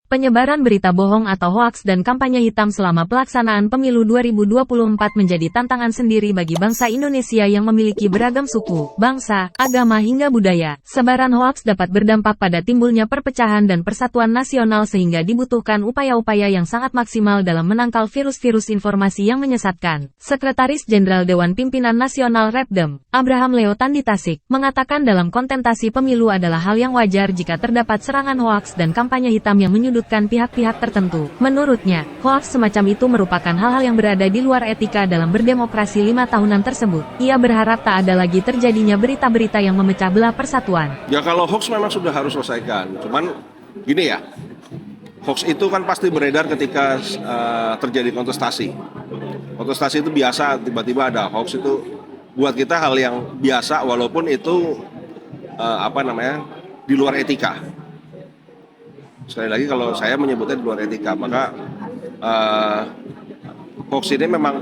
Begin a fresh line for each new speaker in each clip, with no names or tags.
Penyebaran berita bohong atau hoaks dan kampanye hitam selama pelaksanaan pemilu 2024 menjadi tantangan sendiri bagi bangsa Indonesia yang memiliki beragam suku, bangsa, agama hingga budaya. Sebaran hoaks dapat berdampak pada timbulnya perpecahan dan persatuan nasional sehingga dibutuhkan upaya-upaya yang sangat maksimal dalam menangkal virus-virus informasi yang menyesatkan. Sekretaris Jenderal Dewan Pimpinan Nasional Repdem, Abraham Leo Tanditasik, mengatakan dalam kontestasi pemilu adalah hal yang wajar jika terdapat serangan hoaks dan kampanye hitam yang menyudutkan pihak-pihak tertentu. Menurutnya, hoaks semacam itu merupakan hal-hal yang berada di luar etika dalam berdemokrasi 5 tahunan tersebut. Ia berharap tak ada lagi terjadinya berita-berita yang memecah belah persatuan.
Ya kalau hoaks memang sudah harus selesaikan. Cuman gini ya, hoaks itu kan pasti beredar ketika terjadi kontestasi. Kontestasi itu biasa, tiba-tiba ada hoaks, itu buat kita hal yang biasa walaupun itu di luar etika. Sekali lagi kalau saya menyebutnya di luar etika, maka hoax ini memang,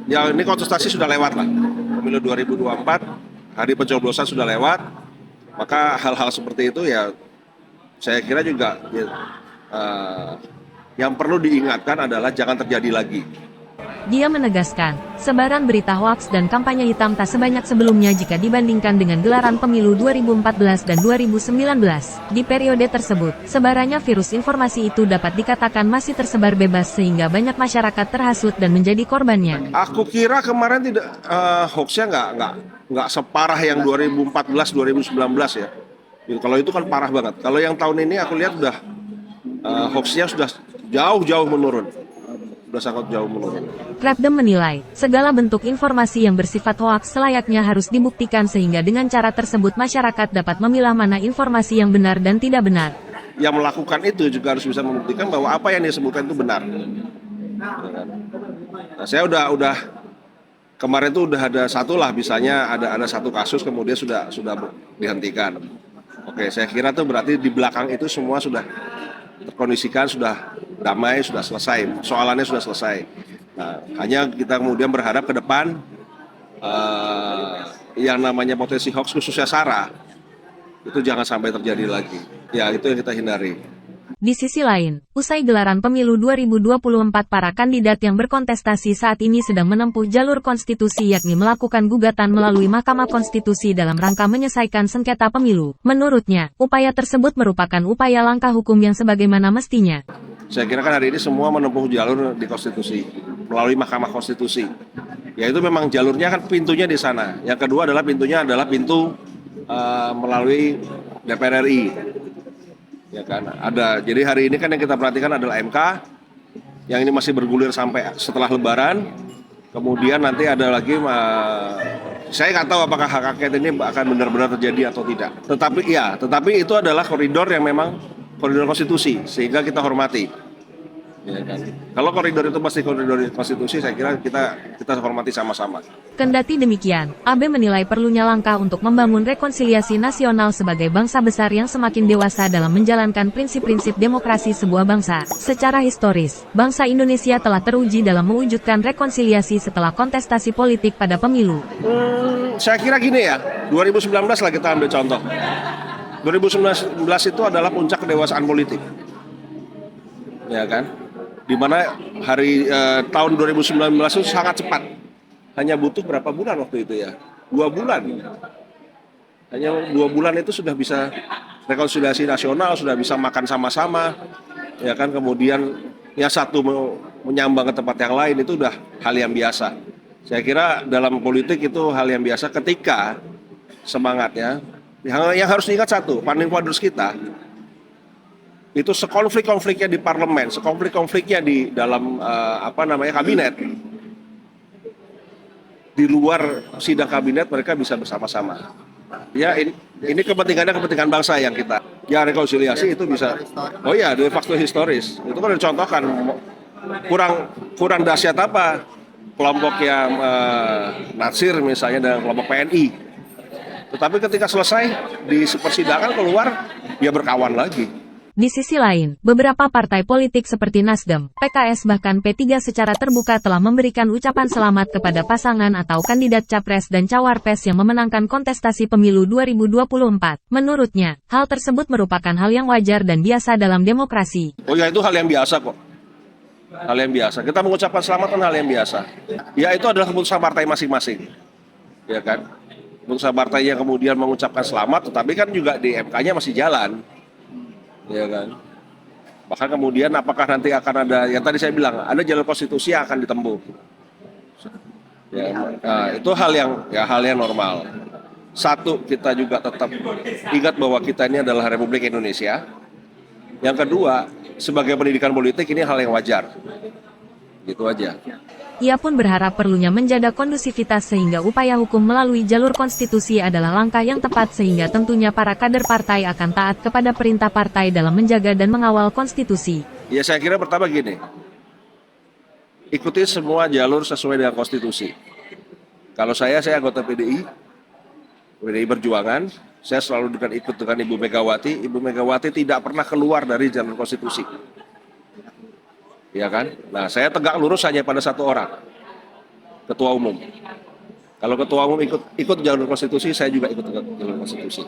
ya ini kontestasi sudah lewat lah. Pemilu 2024, hari pencoblosan sudah lewat, maka hal-hal seperti itu ya saya kira juga yang perlu diingatkan adalah jangan terjadi lagi.
Dia menegaskan, sebaran berita hoaks dan kampanye hitam tak sebanyak sebelumnya jika dibandingkan dengan gelaran pemilu 2014 dan 2019. Di periode tersebut, sebarannya virus informasi itu dapat dikatakan masih tersebar bebas sehingga banyak masyarakat terhasut dan menjadi korbannya.
Aku kira kemarin tidak hoaxnya nggak separah yang 2014-2019 ya. Kalau itu kan parah banget. Kalau yang tahun ini aku lihat udah hoaxnya sudah jauh menurun. Sangat jauh menurun.
Repdem menilai, segala bentuk informasi yang bersifat hoaks selayaknya harus dibuktikan sehingga dengan cara tersebut masyarakat dapat memilah mana informasi yang benar dan tidak benar.
Yang melakukan itu juga harus bisa membuktikan bahwa apa yang disebutkan itu benar. Nah, saya udah kemarin tuh udah ada satu lah, misalnya ada satu kasus kemudian sudah dihentikan. Oke, saya kira tuh berarti di belakang itu semua sudah terkondisikan, sudah damai, sudah selesai, soalannya sudah selesai. Nah, hanya kita kemudian berharap ke depan yang namanya potensi hoax khususnya SARA itu jangan sampai terjadi lagi. Ya, itu yang kita hindari.
Di sisi lain, usai gelaran pemilu 2024, para kandidat yang berkontestasi saat ini sedang menempuh jalur konstitusi, yakni melakukan gugatan melalui Mahkamah Konstitusi dalam rangka menyelesaikan sengketa pemilu. Menurutnya, upaya tersebut merupakan upaya langkah hukum yang sebagaimana mestinya.
Saya kira kan hari ini semua menempuh jalur di konstitusi, melalui Mahkamah Konstitusi. Ya itu memang jalurnya kan pintunya di sana. Yang kedua adalah pintu melalui DPR RI. Ya kan, jadi hari ini kan yang kita perhatikan adalah MK, yang ini masih bergulir sampai setelah Lebaran. Kemudian nanti ada lagi, saya nggak tahu apakah hak angket ini akan benar-benar terjadi atau tidak. Tetapi itu adalah koridor yang memang koridor konstitusi, sehingga kita hormati. Ya kan? Kalau koridor itu pasti koridor konstitusi, saya kira kita hormati sama-sama.
Kendati demikian, AB menilai perlunya langkah untuk membangun rekonsiliasi nasional sebagai bangsa besar yang semakin dewasa dalam menjalankan prinsip-prinsip demokrasi sebuah bangsa. Secara historis, bangsa Indonesia telah teruji dalam mewujudkan rekonsiliasi setelah kontestasi politik pada pemilu.
Saya kira gini ya, 2019 lah kita ambil contoh. 2019 itu adalah puncak kedewasaan politik. Ya kan? Di mana tahun 2019 itu sangat cepat. Hanya butuh berapa bulan waktu itu ya? 2 bulan. Hanya 2 bulan itu sudah bisa rekonsiliasi nasional, sudah bisa makan sama-sama. Ya kan, kemudian yang satu menyambang ke tempat yang lain, itu udah hal yang biasa. Saya kira dalam politik itu hal yang biasa ketika semangatnya. Yang harus diingat satu, founding fathers kita itu sekonflik-konfliknya di parlemen, sekonflik-konfliknya di dalam kabinet. Di luar sidang kabinet mereka bisa bersama-sama. Ya ini kepentingan bangsa yang kita. Ya rekonsiliasi itu bisa. Oh ya, dari faktor historis. Itu kan dicontohkan. Kurang dahsyat apa kelompok yang Natsir misalnya dan kelompok PNI. Tetapi ketika selesai di persidangan keluar, ya berkawan lagi.
Di sisi lain, beberapa partai politik seperti Nasdem, PKS bahkan P3 secara terbuka telah memberikan ucapan selamat kepada pasangan atau kandidat Capres dan Cawapres yang memenangkan kontestasi pemilu 2024. Menurutnya, hal tersebut merupakan hal yang wajar dan biasa dalam demokrasi.
Oh ya, itu hal yang biasa kok. Hal yang biasa. Kita mengucapkan selamat kan hal yang biasa. Ya, itu adalah keputusan partai masing-masing. Ya kan? Keputusan partai yang kemudian mengucapkan selamat, tetapi kan juga di MK-nya masih jalan. Ya kan. Bahkan kemudian apakah nanti akan ada yang tadi saya bilang ada jalur konstitusi yang akan ditempuh. Ya, nah, itu hal yang normal. Satu, kita juga tetap ingat bahwa kita ini adalah Republik Indonesia. Yang kedua, sebagai pendidikan politik ini hal yang wajar. Gitu aja.
Ia pun berharap perlunya menjaga kondusivitas sehingga upaya hukum melalui jalur konstitusi adalah langkah yang tepat sehingga tentunya para kader partai akan taat kepada perintah partai dalam menjaga dan mengawal konstitusi.
Ya, saya kira pertama gini, ikuti semua jalur sesuai dengan konstitusi. Kalau saya anggota PDI Perjuangan, saya selalu ikut dengan Ibu Megawati. Ibu Megawati tidak pernah keluar dari jalur konstitusi. Ya kan? Nah, saya tegak lurus hanya pada satu orang, ketua umum. Kalau ketua umum ikut jalur konstitusi, saya juga ikut jalur konstitusi.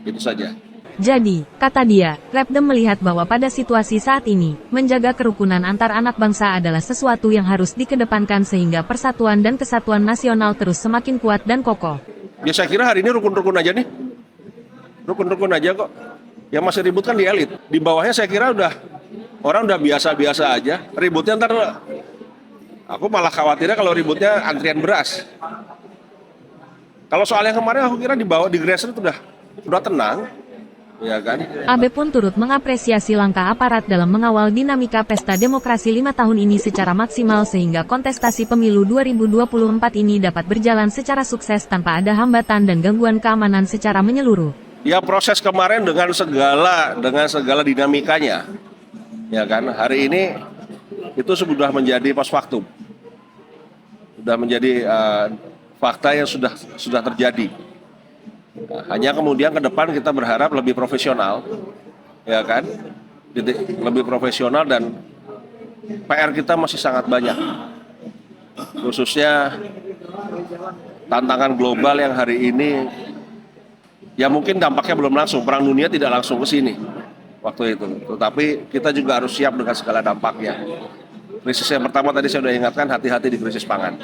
Itu saja.
Jadi, kata dia, Repdem melihat bahwa pada situasi saat ini, menjaga kerukunan antar anak bangsa adalah sesuatu yang harus dikedepankan sehingga persatuan dan kesatuan nasional terus semakin kuat dan kokoh.
Ya, saya kira hari ini rukun-rukun aja nih. Rukun-rukun aja kok. Yang masih ribut kan di elit. Di bawahnya saya kira orang udah biasa-biasa aja. Ributnya ntar, aku malah khawatirnya kalau ributnya antrian beras. Kalau soal yang kemarin aku kira di bawah di grassroots udah tenang, ya kan?
Abe pun turut mengapresiasi langkah aparat dalam mengawal dinamika pesta demokrasi 5 tahun ini secara maksimal sehingga kontestasi pemilu 2024 ini dapat berjalan secara sukses tanpa ada hambatan dan gangguan keamanan secara menyeluruh.
Ya, proses kemarin dengan segala dinamikanya. Ya kan, hari ini itu sudah menjadi pos faktum, sudah menjadi fakta yang sudah terjadi. Nah, hanya kemudian ke depan kita berharap lebih profesional, ya kan, lebih profesional dan PR kita masih sangat banyak, khususnya tantangan global yang hari ini, ya mungkin dampaknya belum langsung, perang dunia tidak langsung ke sini. Waktu itu, tetapi kita juga harus siap dengan segala dampaknya. Krisis yang pertama tadi saya sudah ingatkan, hati-hati di krisis pangan.